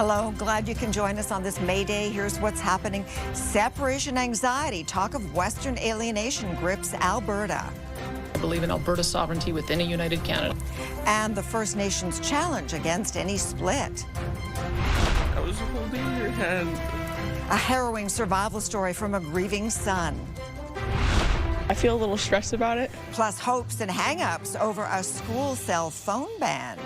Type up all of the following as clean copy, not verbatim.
Hello, glad you can join us on this May Day. Here's what's happening. Separation anxiety, talk of Western alienation grips Alberta. I believe in Alberta sovereignty within a united Canada. And the First Nations challenge against any split. I was holding your hand. A harrowing survival story from a grieving son. I feel a little stressed about it. Plus hopes and hang-ups over a school cell phone ban.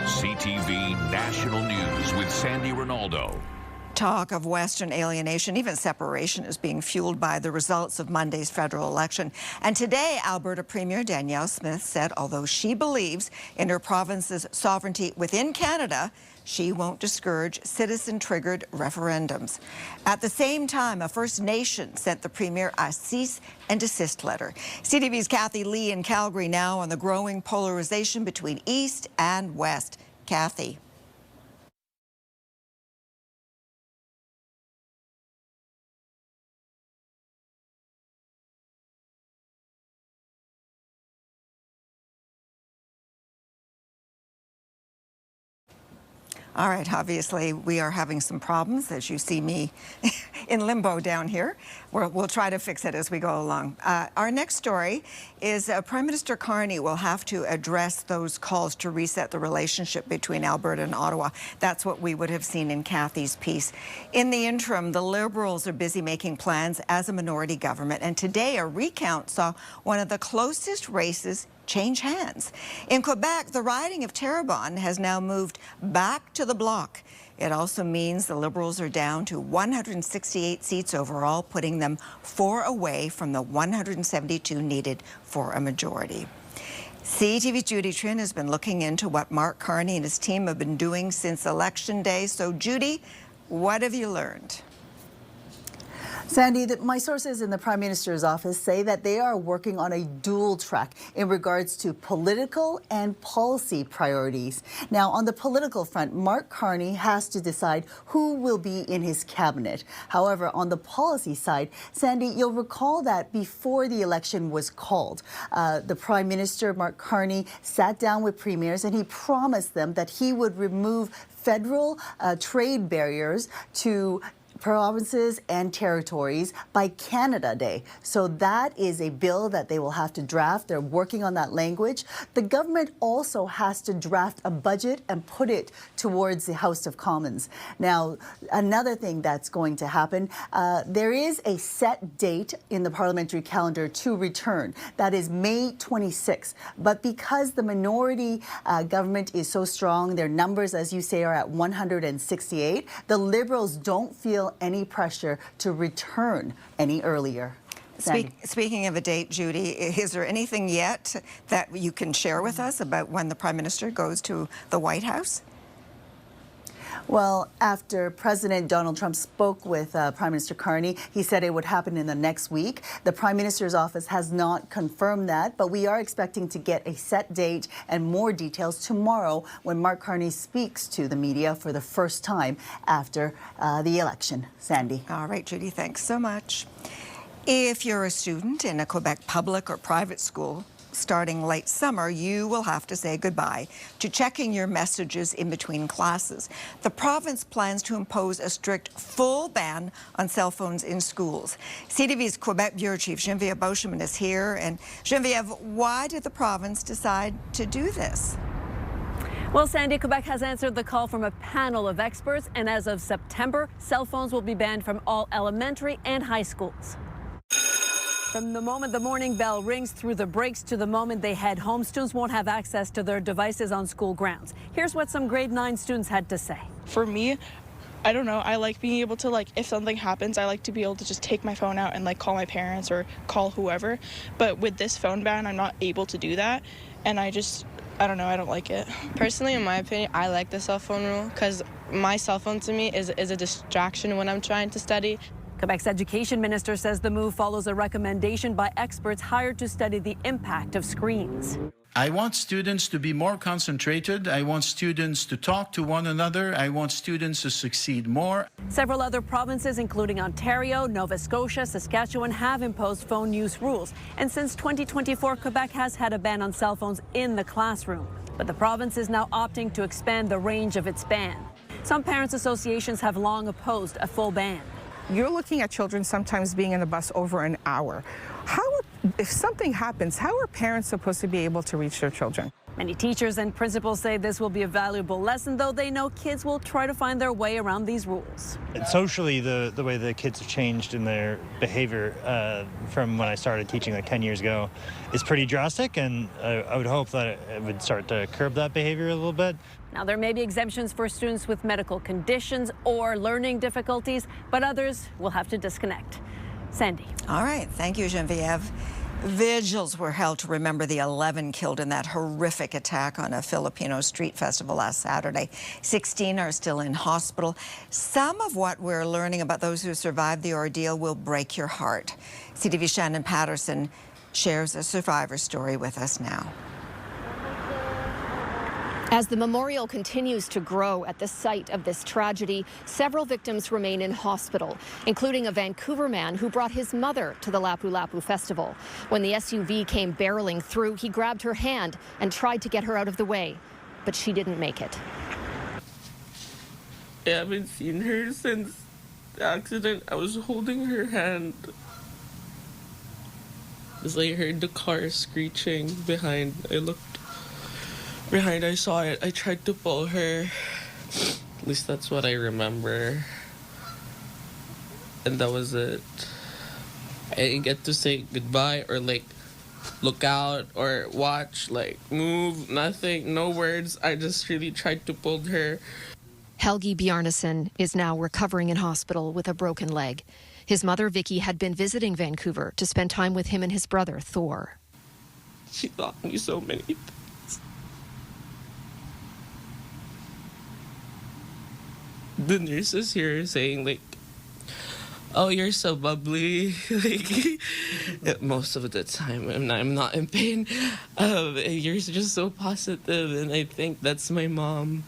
CTV National News with Sandy Ronaldo. Talk of Western alienation, even separation, is being fueled by the results of Monday's federal election. And today, Alberta Premier Danielle Smith said although she believes in her province's sovereignty within Canada, she won't discourage citizen-triggered referendums. At the same time, a First Nation sent the Premier a cease and desist letter. CTV's Kathy Lee in Calgary now on the growing polarization between East and West. Kathy. All right, obviously we are having some problems, as you see me in limbo down here. We'll try to fix it as we go along. Our next story is Prime Minister Carney will have to address those calls to reset the relationship between Alberta and Ottawa. That's what we would have seen in Kathy's piece. In the interim, the Liberals are busy making plans as a minority government, and today a recount saw one of the closest races change hands. In Quebec, the riding of Terrebonne has now moved back to the bloc. It also means the Liberals are down to 168 seats overall, putting them 4 away from the 172 needed for a majority. CTV's Judy Trin has been looking into what Mark Carney and his team have been doing since Election Day. So, Judy, what have you learned? Sandy, my sources in the Prime Minister's office say that they are working on a dual track in regards to political and policy priorities. Now, on the political front, Mark Carney has to decide who will be in his cabinet. However, on the policy side, Sandy, you'll recall that before the election was called, the Prime Minister, Mark Carney, sat down with premiers and he promised them that he would remove federal trade barriers to provinces and territories by Canada Day. So that is a bill that they will have to draft. They're working on that language. The government also has to draft a budget and put it towards the House of Commons. Now, another thing that's going to happen, there is a set date in the parliamentary calendar to return. That is May 26th. But because the minority government is so strong, their numbers, as you say, are at 168, the Liberals don't feel any pressure to return any earlier. Speaking of a date, Judy, is there anything yet that you can share with us about when the Prime Minister goes to the White House? Well, after President Donald Trump spoke with Prime Minister Carney, he said it would happen in the next week. The Prime Minister's office has not confirmed that, but we are expecting to get a set date and more details tomorrow when Mark Carney speaks to the media for the first time after the election. Sandy. All right, Judy, thanks so much. If you're a student in a Quebec public or private school, starting late summer, you will have to say goodbye to checking your messages in between classes. The province plans to impose a strict full ban on cell phones in schools. CTV's Quebec Bureau Chief Geneviève Beauchemin is here. And Geneviève, why did the province decide to do this? Well, Sandy, Quebec has answered the call from a panel of experts, and as of September, cell phones will be banned from all elementary and high schools. From the moment the morning bell rings through the breaks to the moment they head home, students won't have access to their devices on school grounds. Here's what some grade 9 students had to say. For me, I don't know, I like being able to, if something happens, I like to be able to just take my phone out and, call my parents or call whoever. But with this phone ban, I'm not able to do that. And I don't know, I don't like it. Personally, in my opinion, I like the cell phone rule because my cell phone to me is a distraction when I'm trying to study. Quebec's education minister says the move follows a recommendation by experts hired to study the impact of screens. I want students to be more concentrated. I want students to talk to one another. I want students to succeed more. Several other provinces, including Ontario, Nova Scotia, Saskatchewan, have imposed phone use rules. And since 2024, Quebec has had a ban on cell phones in the classroom. But the province is now opting to expand the range of its ban. Some parents' associations have long opposed a full ban. You're looking at children sometimes being in the bus over an hour. If something happens, how are parents supposed to be able to reach their children? Many teachers and principals say this will be a valuable lesson, though they know kids will try to find their way around these rules. And socially, the way the kids have changed in their behavior from when I started teaching like 10 years ago is pretty drastic, and I would hope that it would start to curb that behavior a little bit. Now, there may be exemptions for students with medical conditions or learning difficulties, but others will have to disconnect. Sandy. All right. Thank you, Genevieve. Vigils were held to remember the 11 killed in that horrific attack on a Filipino street festival last Saturday. 16 are still in hospital. Some of what we're learning about those who survived the ordeal will break your heart. CTV's Shannon Patterson shares a survivor story with us now. As the memorial continues to grow at the site of this tragedy, several victims remain in hospital, including a Vancouver man who brought his mother to the Lapu-Lapu festival. When the SUV came barreling through, he grabbed her hand and tried to get her out of the way, but she didn't make it. I haven't seen her since the accident. I was holding her hand. It's like I heard the car screeching behind. I looked behind, I saw it. I tried to pull her. At least that's what I remember. And that was it. I didn't get to say goodbye or like look out or watch, like move, nothing, no words. I just really tried to pull her. Helgi Bjarnason is now recovering in hospital with a broken leg. His mother, Vicky, had been visiting Vancouver to spend time with him and his brother, Thor. She taught me so many things. The nurses here are saying, like, oh, you're so bubbly. Like, most of the time, I'm not in pain. You're just so positive, and I think that's my mom.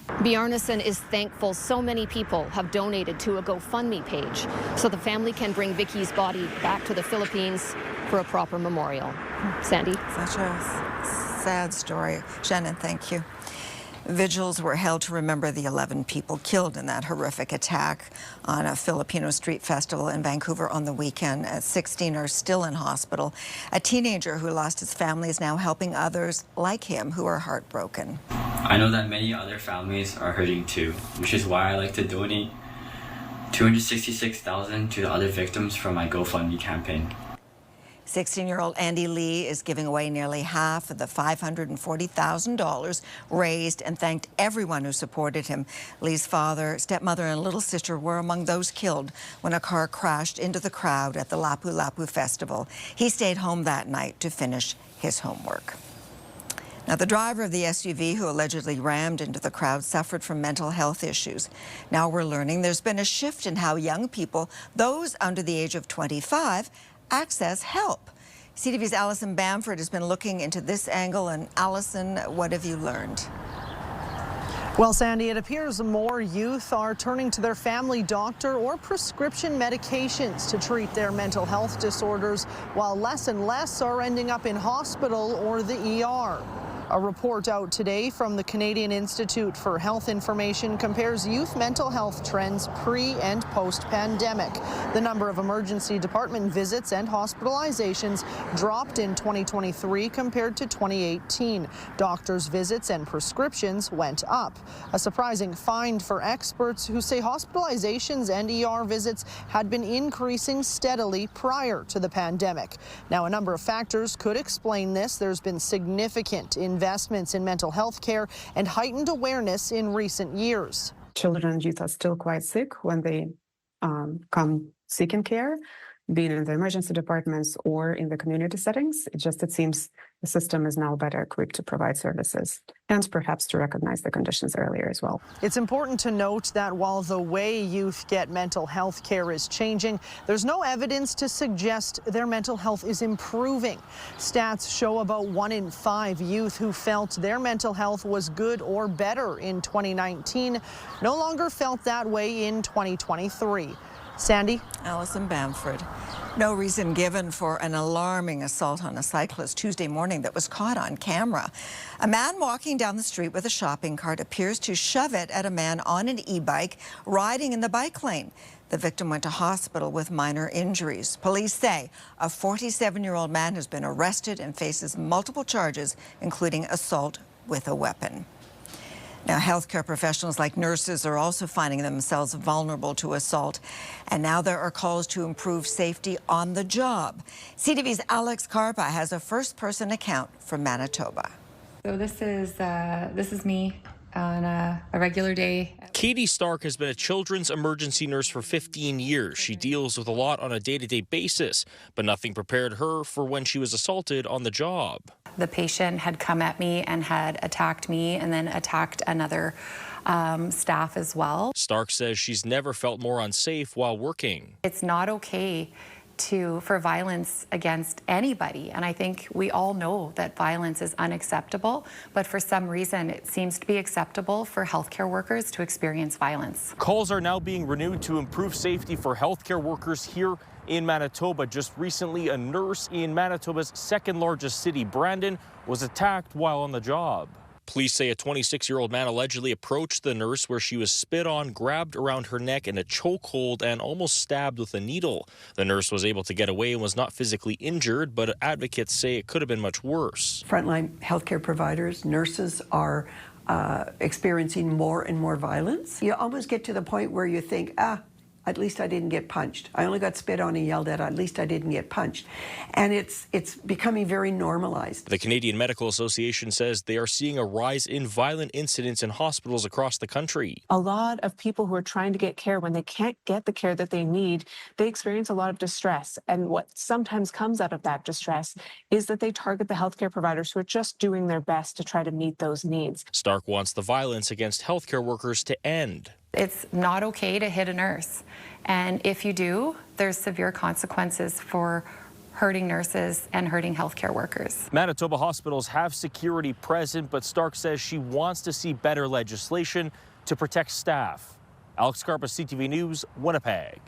Bjarnason is thankful so many people have donated to a GoFundMe page so the family can bring Vicky's body back to the Philippines for a proper memorial. Sandy? Such a sad story. Shannon, thank you. Vigils were held to remember the 11 people killed in that horrific attack on a Filipino street festival in Vancouver on the weekend. 16 are still in hospital. A teenager who lost his family is now helping others like him who are heartbroken. I know that many other families are hurting too, which is why I like to donate $266,000 to the other victims from my GoFundMe campaign. 16-year-old Andy Lee is giving away nearly half of the $540,000 raised and thanked everyone who supported him. Lee's father, stepmother, and little sister were among those killed when a car crashed into the crowd at the Lapu-Lapu festival. He stayed home that night to finish his homework. Now, the driver of the SUV who allegedly rammed into the crowd suffered from mental health issues. Now we're learning there's been a shift in how young people, those under the age of 25, access help. CTV's Alison Bamford has been looking into this angle. And Alison, what have you learned? Well, Sandy, it appears more youth are turning to their family doctor or prescription medications to treat their mental health disorders, while less and less are ending up in hospital or the ER. A report out today from the Canadian Institute for Health Information compares youth mental health trends pre- and post-pandemic. The number of emergency department visits and hospitalizations dropped in 2023 compared to 2018. Doctors' visits and prescriptions went up. A surprising find for experts who say hospitalizations and ER visits had been increasing steadily prior to the pandemic. Now, a number of factors could explain this. There's been significant investments in mental health care and heightened awareness in recent years. Children and youth are still quite sick when they come seeking care, being in the emergency departments or in the community settings. It seems the system is now better equipped to provide services and perhaps to recognize the conditions earlier as well. It's important to note that while the way youth get mental health care is changing, there's no evidence to suggest their mental health is improving. Stats show about 1 in 5 youth who felt their mental health was good or better in 2019 no longer felt that way in 2023. Sandy? Alison Bamford. No reason given for an alarming assault on a cyclist Tuesday morning that was caught on camera. A man walking down the street with a shopping cart appears to shove it at a man on an e-bike riding in the bike lane. The victim went to hospital with minor injuries. Police say a 47-year-old man has been arrested and faces multiple charges, including assault with a weapon. Now, healthcare professionals like nurses are also finding themselves vulnerable to assault. And now there are calls to improve safety on the job. CTV's Alex Carpa has a first-person account from Manitoba. So this is me on a regular day. Katie Stark has been a children's emergency nurse for 15 years. She deals with a lot on a day-to-day basis, but nothing prepared her for when she was assaulted on the job. The patient had come at me and had attacked me and then attacked another staff as well. Stark says she's never felt more unsafe while working. It's not okay for violence against anybody, and I think we all know that violence is unacceptable, but for some reason it seems to be acceptable for healthcare workers to experience violence. Calls are now being renewed to improve safety for healthcare workers here in Manitoba. Just recently, a nurse in Manitoba's second largest city, Brandon, was attacked while on the job. Police say a 26-year-old man allegedly approached the nurse where she was spit on, grabbed around her neck in a chokehold, and almost stabbed with a needle. The nurse was able to get away and was not physically injured, but advocates say it could have been much worse. Frontline healthcare providers, nurses are experiencing more and more violence. You almost get to the point where you think, at least I didn't get punched. I only got spit on and yelled at least I didn't get punched. And it's becoming very normalized. The Canadian Medical Association says they are seeing a rise in violent incidents in hospitals across the country. A lot of people who are trying to get care, when they can't get the care that they need, they experience a lot of distress. And what sometimes comes out of that distress is that they target the healthcare providers who are just doing their best to try to meet those needs. Stark wants the violence against healthcare workers to end. It's not okay to hit a nurse, and if you do, there's severe consequences for hurting nurses and hurting healthcare workers. Manitoba hospitals have security present, but Stark says she wants to see better legislation to protect staff. Alex Carpa, CTV News, Winnipeg.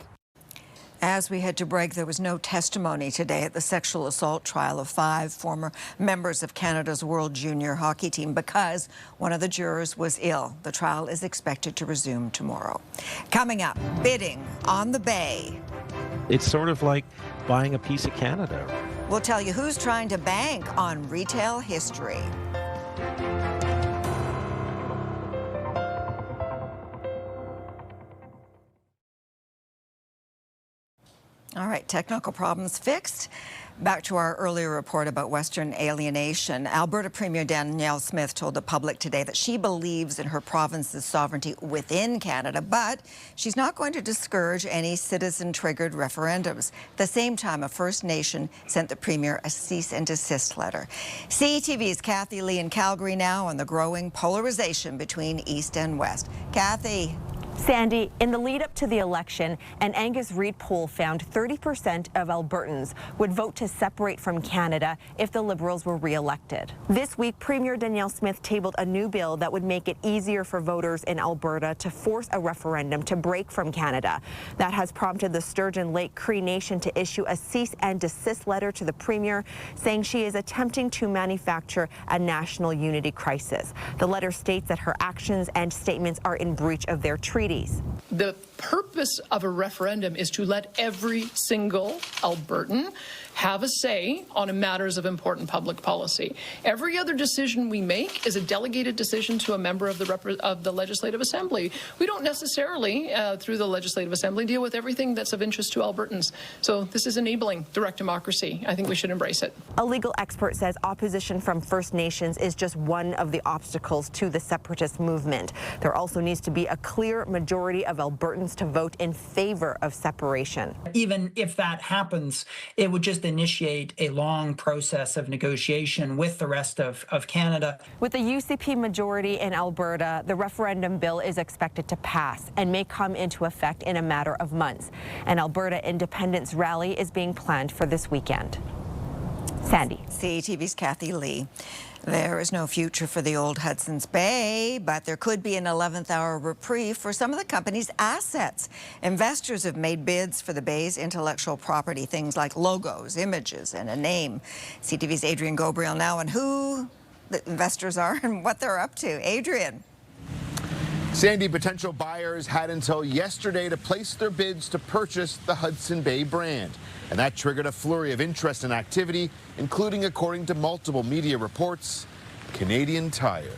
As we head to break, there was no testimony today at the sexual assault trial of 5 former members of Canada's World Junior Hockey team because one of the jurors was ill. The trial is expected to resume tomorrow. Coming up, bidding on the Bay. It's sort of like buying a piece of Canada. We'll tell you who's trying to bank on retail history. All right, technical problems fixed. Back to our earlier report about Western alienation. Alberta Premier Danielle Smith told the public today that she believes in her province's sovereignty within Canada, but she's not going to discourage any citizen-triggered referendums. At the same time, a First Nation sent the Premier a cease and desist letter. CTV's Kathy Lee in Calgary now on the growing polarization between East and West. Kathy. Sandy, in the lead up to the election, an Angus Reid poll found 30% of Albertans would vote to separate from Canada if the Liberals were re-elected. This week, Premier Danielle Smith tabled a new bill that would make it easier for voters in Alberta to force a referendum to break from Canada. That has prompted the Sturgeon Lake Cree Nation to issue a cease and desist letter to the Premier, saying she is attempting to manufacture a national unity crisis. The letter states that her actions and statements are in breach of their treaty. The purpose of a referendum is to let every single Albertan have a say on matters of important public policy. Every other decision we make is a delegated decision to a member of the Legislative Assembly. We don't necessarily, through the Legislative Assembly, deal with everything that's of interest to Albertans. So this is enabling direct democracy. I think we should embrace it. A legal expert says opposition from First Nations is just one of the obstacles to the separatist movement. There also needs to be a clear majority of Albertans to vote in favor of separation. Even if that happens, it would just initiate a long process of negotiation with the rest of Canada. With the UCP majority in Alberta, the referendum bill is expected to pass and may come into effect in a matter of months. An Alberta independence rally is being planned for this weekend. Sandy. CTV's Kathy Lee. There is no future for the old Hudson's Bay, but there could be an 11th hour reprieve for some of the company's assets. Investors have made bids for the Bay's intellectual property, things like logos, images, and a name. CTV's Adrian Gobriel now on who the investors are and what they're up to. Adrian. Sandy, potential buyers had until yesterday to place their bids to purchase the Hudson Bay brand. And that triggered a flurry of interest and activity, including, according to multiple media reports, Canadian Tire.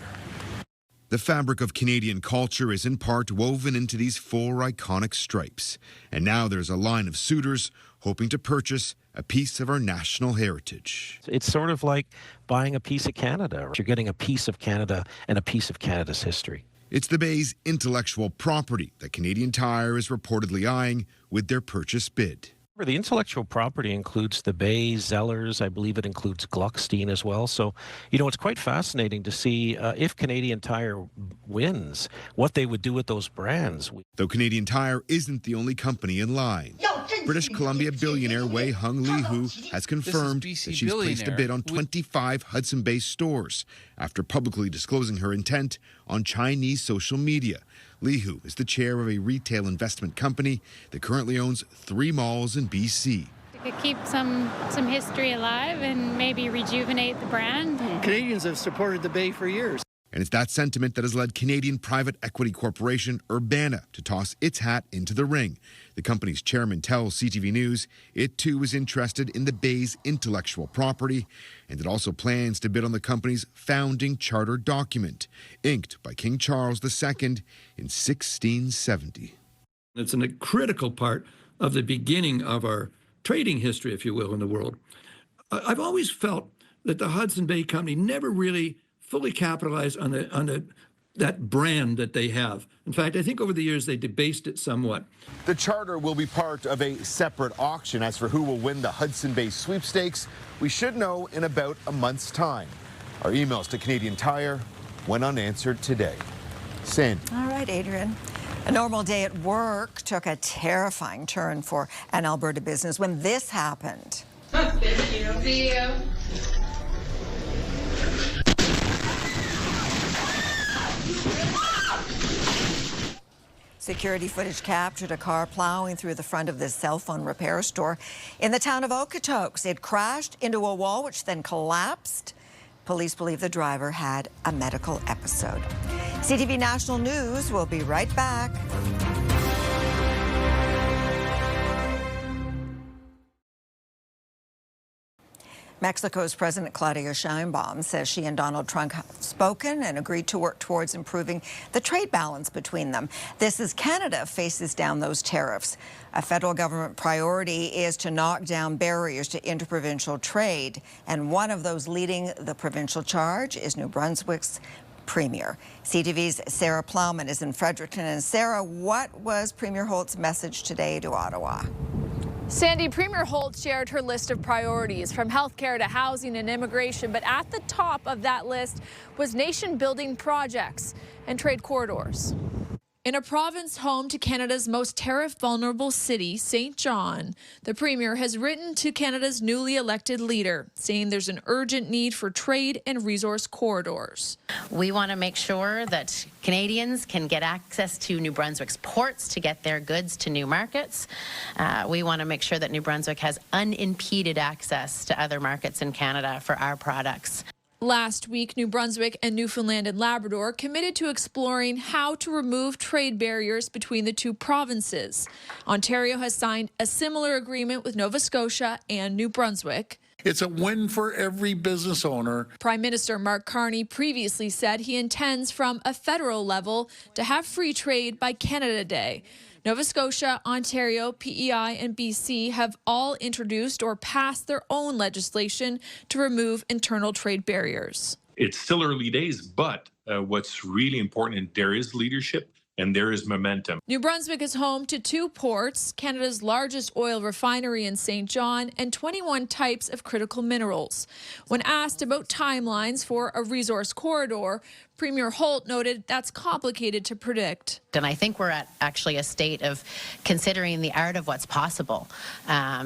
The fabric of Canadian culture is in part woven into these four iconic stripes. And now there's a line of suitors hoping to purchase a piece of our national heritage. It's sort of like buying a piece of Canada. You're getting a piece of Canada and a piece of Canada's history. It's the Bay's intellectual property that Canadian Tire is reportedly eyeing with their purchase bid. The intellectual property includes the Bay, Zellers, I believe it includes Gluckstein as well. So, it's quite fascinating to see if Canadian Tire wins, what they would do with those brands. Though Canadian Tire isn't the only company in line. British Columbia billionaire Wei Hung Lee Hu has confirmed that she's placed a bid on 25 Hudson Bay stores after publicly disclosing her intent on Chinese social media. Lee Hu is the chair of a retail investment company that currently owns 3 malls in BC. We could keep some history alive and maybe rejuvenate the brand. Canadians have supported the Bay for years. And it's that sentiment that has led Canadian private equity corporation Urbana to toss its hat into the ring. The company's chairman tells CTV News it too is interested in the Bay's intellectual property, and it also plans to bid on the company's founding charter document, inked by King Charles II in 1670. It's a critical part of the beginning of our trading history, if you will, in the world. I've always felt that the Hudson Bay Company never really fully capitalized on that brand that they have. In fact, I think over the years they debased it somewhat. The charter will be part of a separate auction. As for who will win the Hudson Bay sweepstakes, we should know in about a month's time. Our emails to Canadian Tire went unanswered today. Sandy. All right, Adrian. A normal day at work took a terrifying turn for an Alberta business when this happened. Thank you. See you. Security footage captured a car plowing through the front of this cell phone repair store in the town of Okotoks. It crashed into a wall, which then collapsed. Police believe the driver had a medical episode. CTV National News will be right back. Mexico's President Claudia Sheinbaum says she and Donald Trump have spoken and agreed to work towards improving the trade balance between them. This as Canada faces down those tariffs. A federal government priority is to knock down barriers to interprovincial trade, and one of those leading the provincial charge is New Brunswick's Premier. CTV's Sarah Plowman is in Fredericton. And Sarah, what was Premier Holt's message today to Ottawa? Sandy, Premier Holt shared her list of priorities from healthcare to housing and immigration, but at the top of that list was nation-building projects and trade corridors. In a province home to Canada's most tariff-vulnerable city, St. John, the Premier has written to Canada's newly elected leader, saying there's an urgent need for trade and resource corridors. We want to make sure that Canadians can get access to New Brunswick's ports to get their goods to new markets. We want to make sure that New Brunswick has unimpeded access to other markets in Canada for our products. Last week, New Brunswick and Newfoundland and Labrador committed to exploring how to remove trade barriers between the two provinces. Ontario has signed a similar agreement with Nova Scotia and New Brunswick. It's a win for every business owner. Prime Minister Mark Carney previously said he intends from a federal level to have free trade by Canada Day. Nova Scotia, Ontario, PEI, and BC have all introduced or passed their own legislation to remove internal trade barriers. It's still early days, but what's really important, and there is leadership and there is momentum. New Brunswick is home to 2 ports, Canada's largest oil refinery in St. John, and 21 types of critical minerals. When asked about timelines for a resource corridor, Premier Holt noted that's complicated to predict. And I think we're at actually a state of considering the art of what's possible,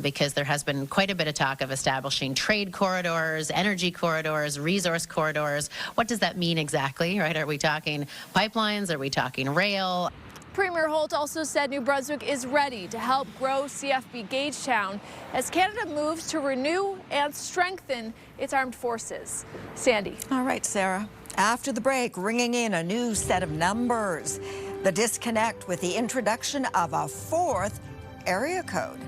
because there has been quite a bit of talk of establishing trade corridors, energy corridors, resource corridors. What does that mean exactly, right? Are we talking pipelines? Are we talking rail? Premier Holt also said New Brunswick is ready to help grow CFB Gagetown as Canada moves to renew and strengthen its armed forces. Sandy. All right, Sarah. After the break, ringing in a new set of numbers. The disconnect with the introduction of a 4th area code.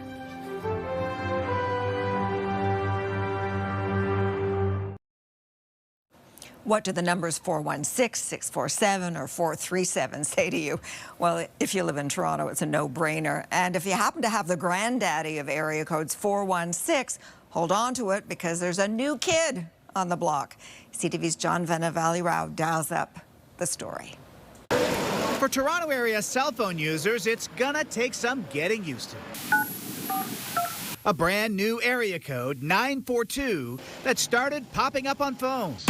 What do the numbers 416, 647, or 437 say to you? Well, if you live in Toronto, it's a no-brainer. And if you happen to have the granddaddy of area codes 416, hold on to it because there's a new kid on the block. CTV's John Valley-Rao dials up the story. For Toronto area cell phone users, it's gonna take some getting used to. A brand new area code, 942, that started popping up on phones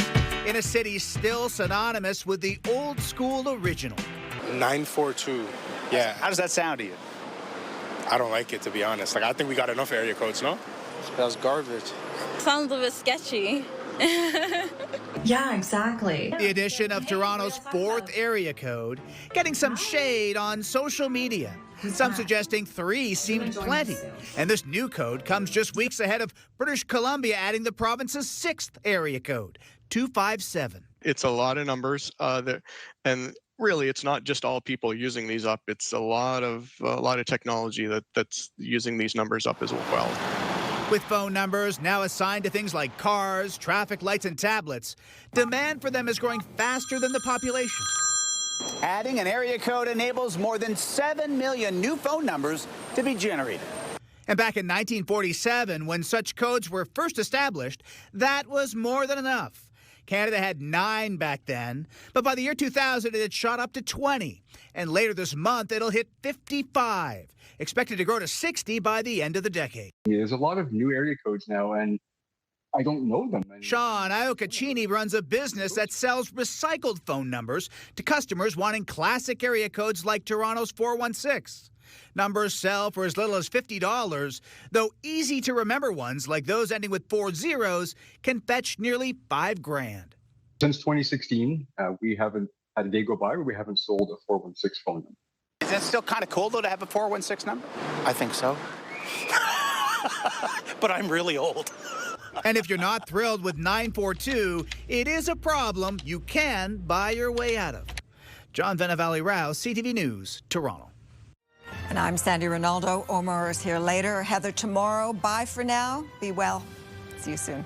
in a city still synonymous with the old school original. 942, yeah. How does that sound to you? I don't like it, to be honest. Like, I think we got enough area codes, no? That's garbage. Sounds a bit sketchy. Yeah, exactly. The addition of Toronto's 4th area code getting some shade on social media. Some suggesting 3 seemed plenty. And this new code comes just weeks ahead of British Columbia adding the province's 6th area code, 257. It's a lot of numbers, and really, it's not just all people using these up. It's a lot of technology that's using these numbers up as well. With phone numbers now assigned to things like cars, traffic lights, and tablets, demand for them is growing faster than the population. Adding an area code enables more than 7 million new phone numbers to be generated. And back in 1947, when such codes were first established, that was more than enough. Canada had 9 back then, but by the year 2000, it had shot up to 20. And later this month, it'll hit 55, expected to grow to 60 by the end of the decade. There's a lot of new area codes now, and I don't know them. Sean Iocacini runs a business that sells recycled phone numbers to customers wanting classic area codes like Toronto's 416. Numbers sell for as little as $50, though easy-to-remember ones like those ending with 4 zeros can fetch nearly $5,000. Since 2016, we haven't had a day go by where we haven't sold a 416 phone number. Is that still kind of cool, though, to have a 416 number? I think so. But I'm really old. And if you're not thrilled with 942, it is a problem you can buy your way out of. John Valley-Rao, CTV News, Toronto. And I'm Sandy Ronaldo. Omar is here later. Heather tomorrow. Bye for now. Be well. See you soon.